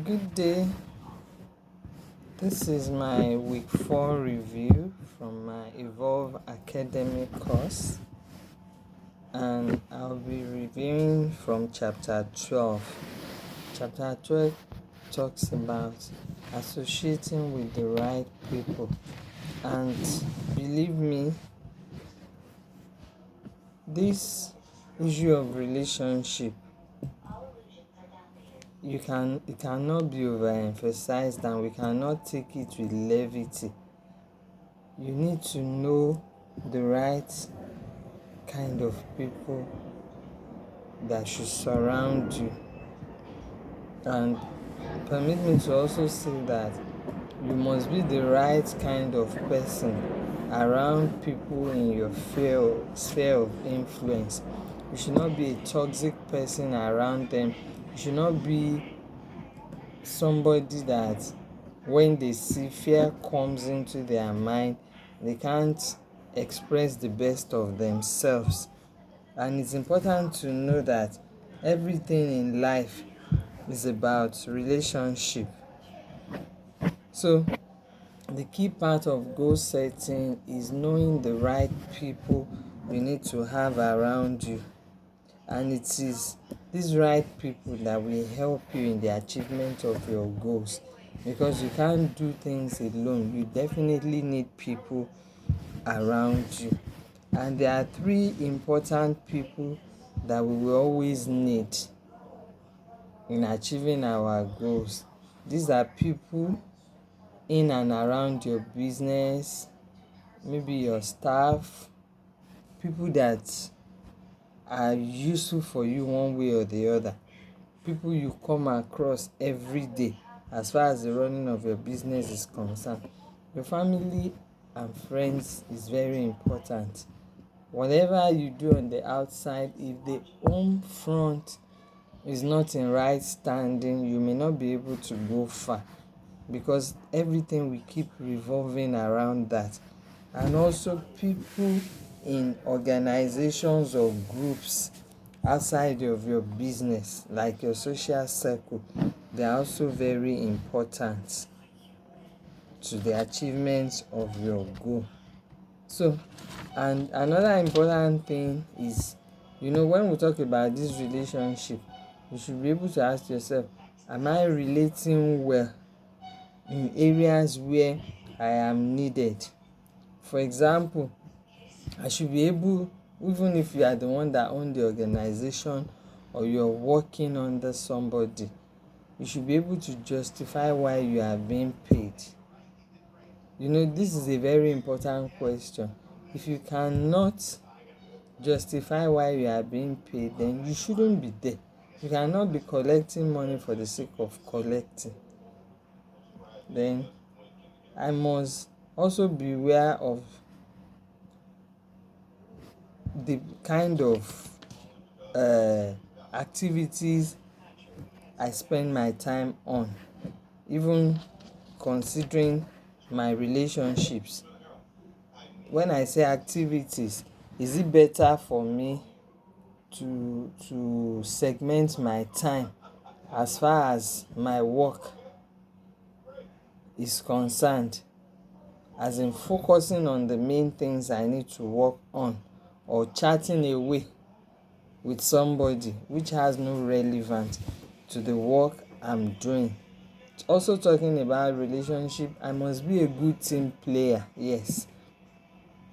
Good day. This is my week 4 review from my Evolve Academic course, and I'll be reviewing from chapter 12. Chapter 12 talks about associating with the right people, and believe me, this issue of relationship it cannot be overemphasized, and we cannot take it with levity. You need to know the right kind of people that should surround you, and permit me to also say that you must be the right kind of person around people in your sphere of influence. You should not be a toxic person around them. You should not be somebody that when they see fear comes into their mind, they can't express the best of themselves. And it's important to know that everything in life is about relationship. So the key part of goal setting is knowing the right people you need to have around you, and it is these right people that will help you in the achievement of your goals, because you can't do things alone. You definitely need people around you, and there are 3 important people that we will always need in achieving our goals. These are people in and around your business, maybe your staff, people that are useful for you one way or the other, people you come across every day as far as the running of your business is concerned. Your family and friends is very important. Whatever you do on the outside, if the home front is not in right standing, you may not be able to go far, because everything will keep revolving around that. And also people in organizations or groups outside of your business, like your social circle, they are also very important to the achievements of your goal. So, and another important thing is, when we talk about this relationship, you should be able to ask yourself, am I relating well in areas where I am needed? For example, I should be able, even if you are the one that owns the organization or you're working under somebody, you should be able to justify why you are being paid. This is a very important question. If you cannot justify why you are being paid, then you shouldn't be there. You cannot be collecting money for the sake of collecting. Then I must also be aware of the kind of activities I spend my time on, even considering my relationships. When I say activities, is it better for me to segment my time as far as my work is concerned, as in focusing on the main things I need to work on, or chatting away with somebody which has no relevance to the work I'm doing? Also talking about relationship, I must be a good team player. Yes,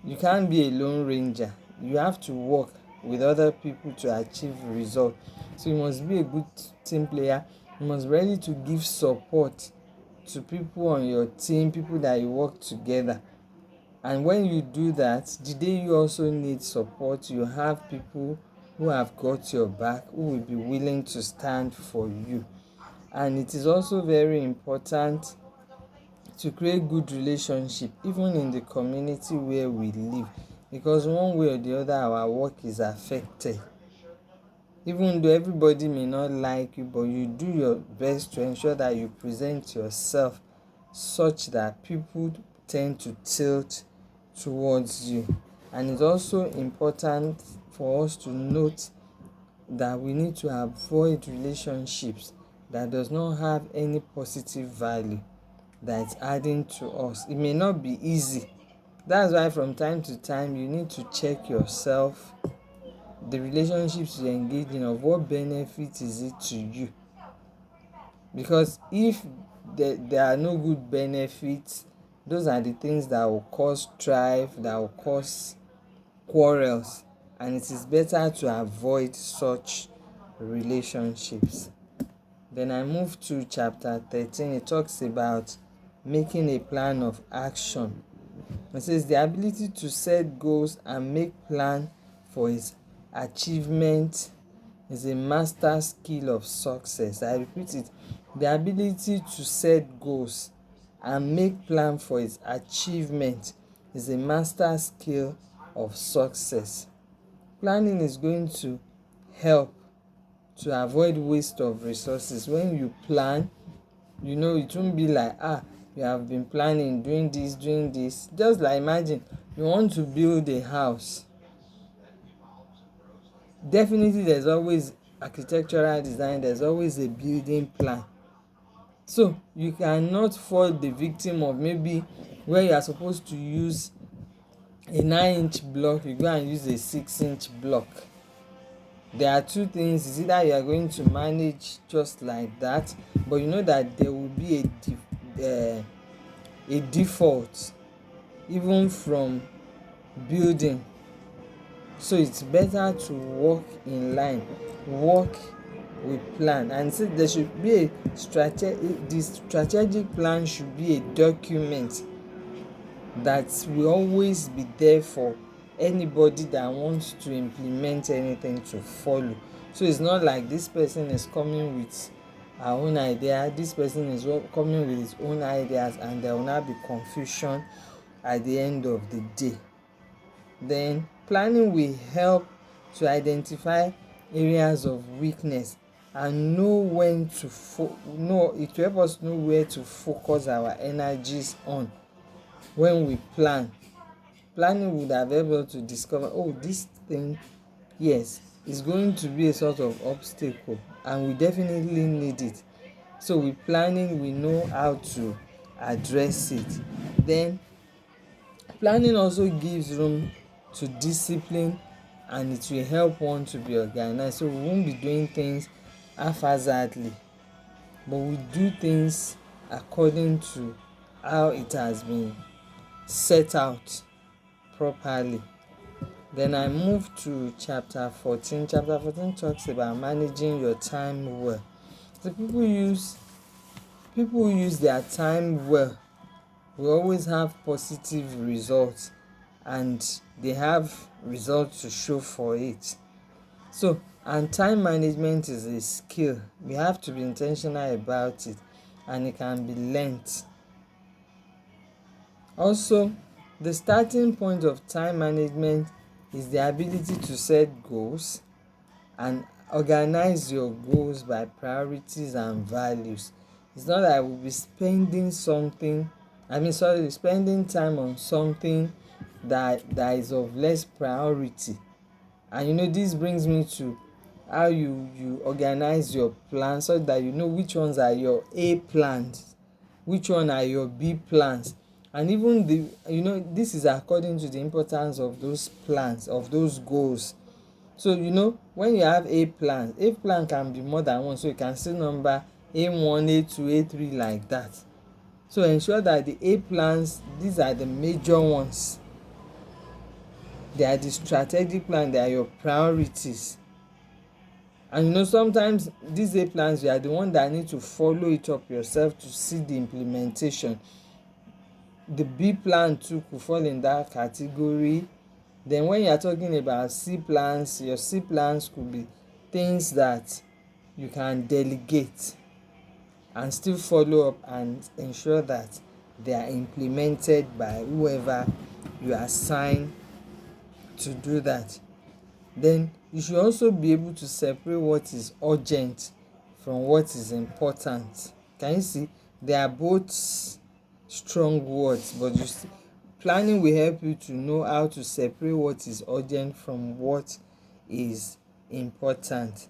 you can't be a lone ranger. You have to work with other people to achieve results. So you must be a good team player. You must be ready to give support to people on your team, people that you work together. And when you do that, the day you also need support, you have people who have got your back, who will be willing to stand for you. And it is also very important to create good relationship even in the community where we live, because one way or the other our work is affected. Even though everybody may not like you, but you do your best to ensure that you present yourself such that people tend to tilt towards you. And it's also important for us to note that we need to avoid relationships that does not have any positive value that it's adding to us. It may not be easy. That's why from time to time you need to check yourself, the relationships you engage in, of what benefit is it to you. Because if there are no good benefits, those are the things that will cause strife, that will cause quarrels, and it is better to avoid such relationships. Then I move to chapter 13. It talks about making a plan of action. It says the ability to set goals and make plan for its achievement is a master skill of success. I repeat it. The ability to set goals and make plan for its achievement is a master skill of success. Planning is going to help to avoid waste of resources. When you plan, it won't be like, you have been planning, doing this. Just like, imagine you want to build a house. Definitely there's always architectural design, there's always a building plan. So you cannot fall the victim of maybe where you are supposed to use a 9-inch block, you go and use a 6-inch block. There are two things. It's either you are going to manage just like that, but you know that there will be a default even from building. So it's better to work in line, work with plan, and so there should be a strategic plan should be a document that will always be there for anybody that wants to implement anything to follow. So it's not like this person is coming with her own idea, this person is coming with his own ideas, and there will not be confusion at the end of the day. Then planning will help to identify areas of weakness and know when to it will help us know where to focus our energies on. When we planning would have helped us to discover, this thing, yes, is going to be a sort of obstacle and we definitely need it. So with planning, we know how to address it. Then planning also gives room to discipline, and it will help one to be organized. So we won't be doing things haphazardly, but we do things according to how it has been set out properly. Then I move to chapter 14. Chapter 14 talks about managing your time well. So people who use their time well will always have positive results, and they have results to show for it. So, and time management is a skill. We have to be intentional about it, and it can be learnt. Also, the starting point of time management is the ability to set goals and organize your goals by priorities and values. It's not that we'll be spending time on something that is of less priority. And this brings me to how you organize your plans, so that you know which ones are your A plans, which one are your B plans, and even this is according to the importance of those plans, of those goals. So when you have a plan can be more than one, so you can still number A1, A2, A3 like that. So ensure that the A plans, these are the major ones, they are the strategic plan, they are your priorities. And sometimes these A plans, you are the one that need to follow it up yourself to see the implementation. The B plan too could fall in that category. Then when you are talking about C plans, your C plans could be things that you can delegate and still follow up and ensure that they are implemented by whoever you assign to do that. Then you should also be able to separate what is urgent from what is important. Can you see? They are both strong words, but planning will help you to know how to separate what is urgent from what is important.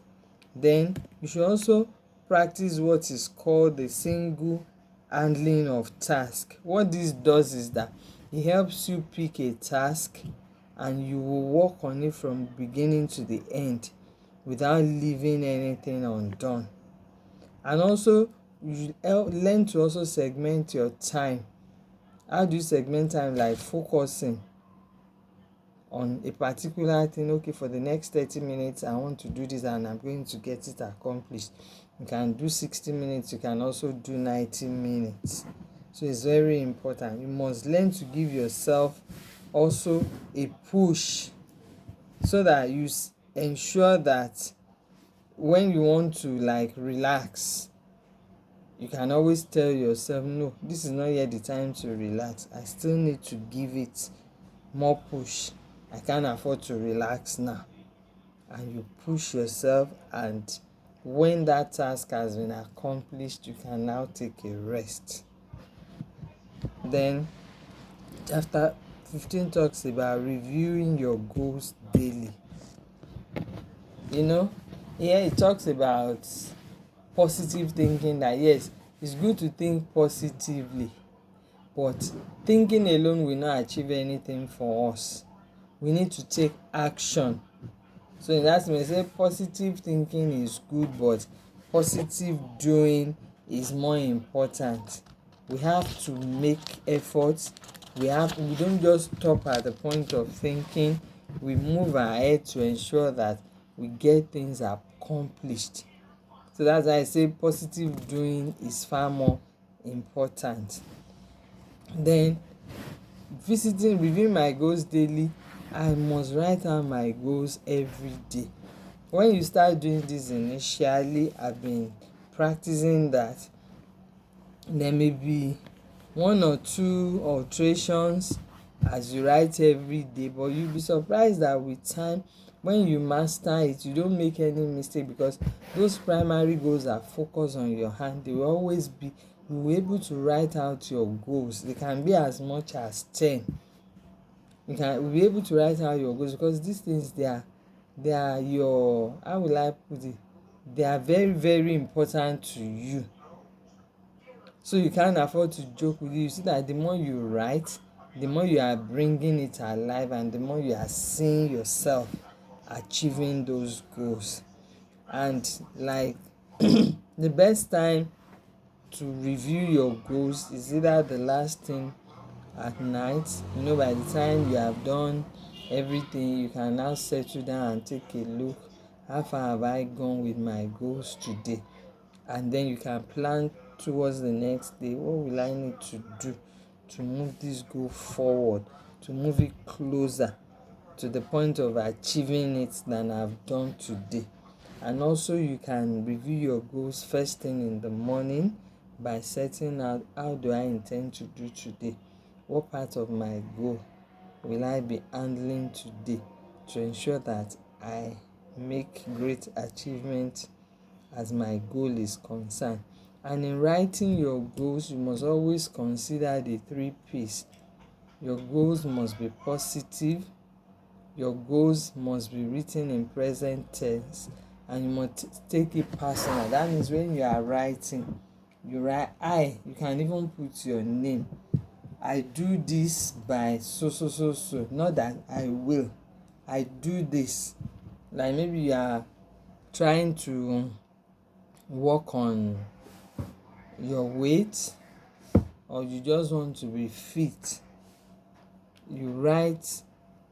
Then you should also practice what is called the single handling of task. What this does is that it helps you pick a task and you will work on it from beginning to the end without leaving anything undone. And also you learn to also segment your time. How do you segment time? Like focusing on a particular thing. Okay, for the next 30 minutes I want to do this and I'm going to get it accomplished. You can do 60 minutes, you can also do 90 minutes. So it's very important. You must learn to give yourself also a push so that you ensure that when you want to like relax, you can always tell yourself, no, this is not yet the time to relax. I still need to give it more push. I can't afford to relax now. And you push yourself, and when that task has been accomplished, you can now take a rest. Then chapter 15 talks about reviewing your goals daily. Here it talks about positive thinking, that yes, it's good to think positively, but thinking alone will not achieve anything for us. We need to take action. So in that sense, say positive thinking is good, but positive doing is more important. We have to make efforts. We don't just stop at the point of thinking. We move ahead to ensure that we get things accomplished. So that's why I say positive doing is far more important. Then reviewing my goals daily, I must write down my goals every day. When you start doing this initially, I've been practicing that. There may be one or two alterations as you write every day, but you'll be surprised that with time, when you master it, you don't make any mistake, because those primary goals are focused on your hand. They will always be, you will be able to write out your goals. They can be as much as 10. You will be able to write out your goals, because these things, they are your, how will I put it, they are very, very important to you. So you can't afford to joke with it. You see that the more you write, the more you are bringing it alive, and the more you are seeing yourself achieving those goals. And like the best time to review your goals is either the last thing at night. By the time you have done everything, you can now settle down and take a look. How far have I gone with my goals today? And then you can plan towards the next day. What will I need to do to move this goal forward, to move it closer to the point of achieving it than I've done today? And also you can review your goals first thing in the morning by setting out, how do I intend to do today? What part of my goal will I be handling today to ensure that I make great achievement as my goal is concerned? And in writing your goals, you must always consider the 3 P's. Your goals must be positive, your goals must be written in present tense, and you must take it personal. That means when you are writing, you write I. You can even put your name. I do this by so. Not that I will. I do this. Like maybe you are trying to work on your weight, or you just want to be fit. You write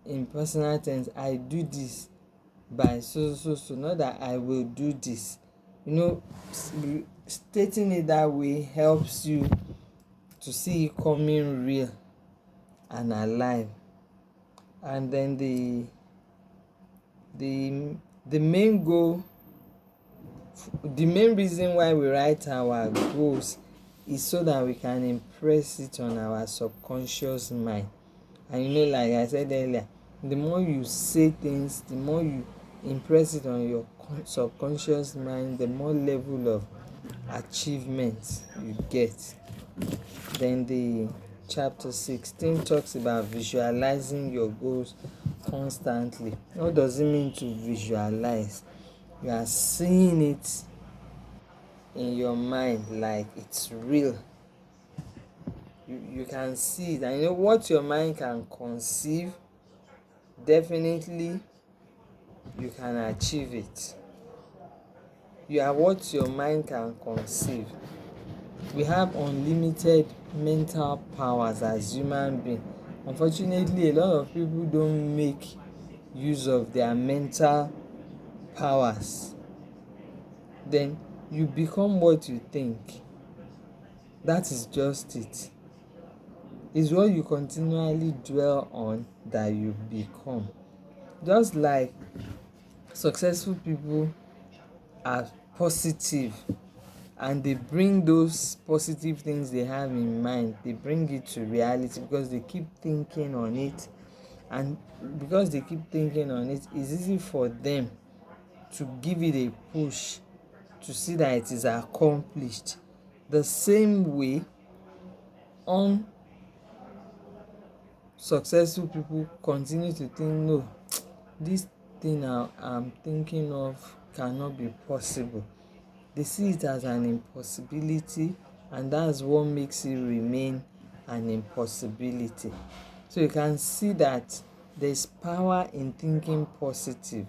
in personal tense, I do this by so. Not that I will do this. Stating it that way helps you to see it coming real and alive. And then the main goal, the main reason why we write our goals is so that we can impress it on our subconscious mind. And like I said earlier, the more you say things, the more you impress it on your subconscious mind, the more level of achievement you get. Then the chapter 16 talks about visualizing your goals constantly. What does it mean to visualize? You are seeing it in your mind like it's real. You can see it, and you know what your mind can conceive, definitely you can achieve it. You are what your mind can conceive. We have unlimited mental powers as human beings. Unfortunately, a lot of people don't make use of their mental powers. Then you become what you think. That is just it. It's what you continually dwell on that you become. Just like successful people are positive, and they bring those positive things they have in mind, they bring it to reality because they keep thinking on it. And because they keep thinking on it, it's easy for them to give it a push to see that it is accomplished. The same way, unsuccessful people continue to think, no, this thing I'm thinking of cannot be possible. They see it as an impossibility, and that's what makes it remain an impossibility. So you can see that there's power in thinking positive.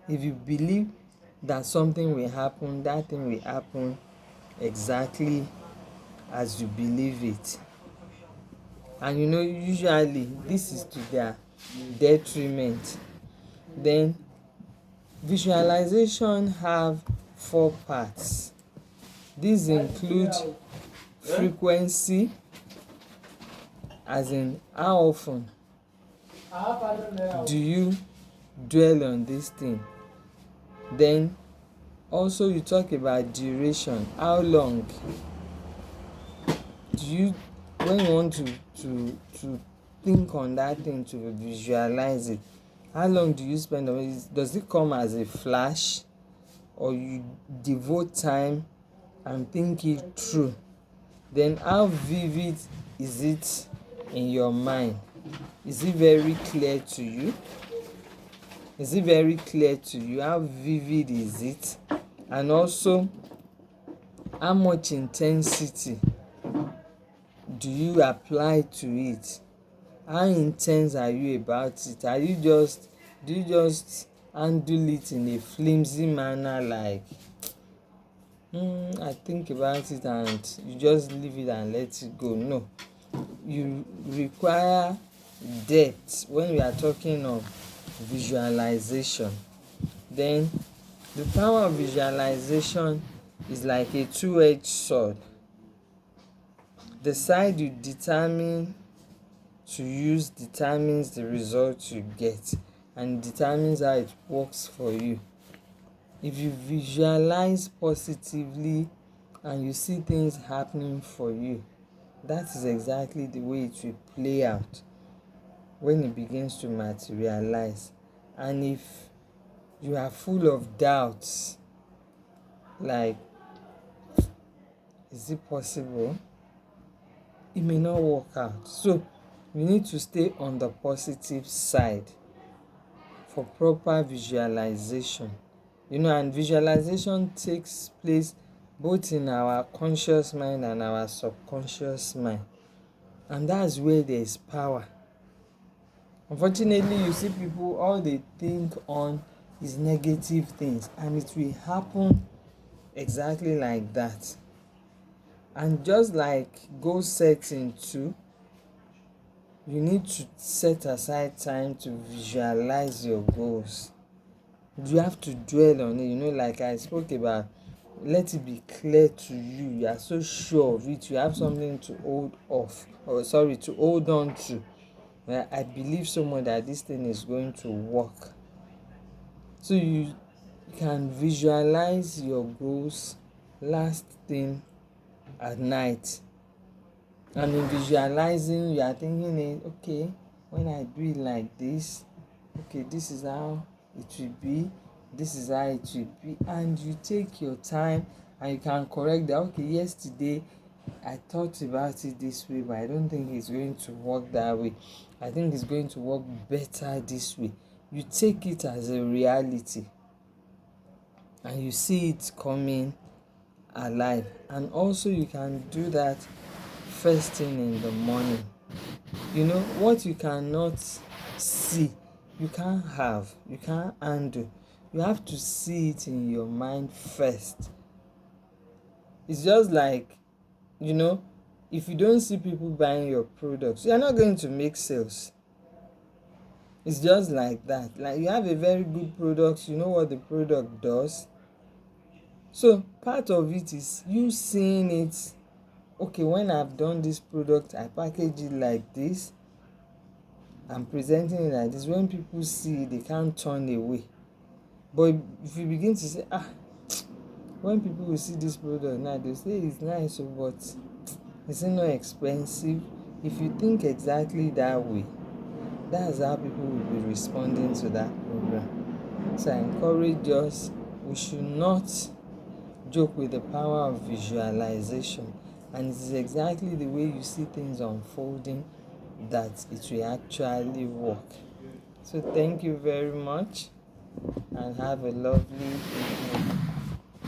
If you believe that something will happen, that thing will happen exactly as you believe it. And you know, usually this is to their detriment. Then visualization have 4 parts. These include frequency, as in how often do you dwell on this thing. Then also you talk about duration. How long do you, when you want to think on that thing, to visualize it, how long do you spend on it? Does it come as a flash, or you devote time and think it through? Then how vivid is it in your mind? Is it very clear to you? Is it very clear to you? How vivid is it? And also, how much intensity do you apply to it? How intense are you about it? Do you just handle it in a flimsy manner, like I think about it, and you just leave it and let it go? No, you require depth when we are talking of visualization. Then the power of visualization is like a two-edged sword. The side you determine to use determines the result you get, and determines how it works for you. If you visualize positively and you see things happening for you, that is exactly the way it will play out when it begins to materialize. And if you are full of doubts, like, is it possible? It may not work out. So you need to stay on the positive side for proper visualization. You know, and visualization takes place both in our conscious mind and our subconscious mind. And that's where there is power. Unfortunately, you see people, all they think on is negative things, and it will happen exactly like that. And just like goal setting too, you need to set aside time to visualize your goals. You have to dwell on it, you know, like I spoke about. Let it be clear to you. You are so sure of it. You have something to to hold on to. Well, I believe so much that this thing is going to work. So you can visualize your goals last thing at night. And in visualizing, you are thinking it, okay, when I do it like this, okay, this is how it will be, this is how it will be. And you take your time and you can correct that. Okay, yesterday I thought about it this way, but I don't think it's going to work that way. I think it's going to work better this way. You take it as a reality and you see it coming alive. And also you can do that first thing in the morning. What you cannot see, you can't have, you can't handle. You have to see it in your mind first. It's just like, if you don't see people buying your products, you're not going to make sales. It's just like that. Like, you have a very good product, you know what the product does. So part of it is you seeing it. Okay, when I've done this product, I package it like this, I'm presenting it like this. When people see it, they can't turn away. But if you begin to say, when people will see this product now, they'll say it's nice, but is it not expensive? If you think exactly that way, that's how people will be responding to that program. So I encourage us, we should not joke with the power of visualization. And it is exactly the way you see things unfolding that it will actually work. So thank you very much and have a lovely evening.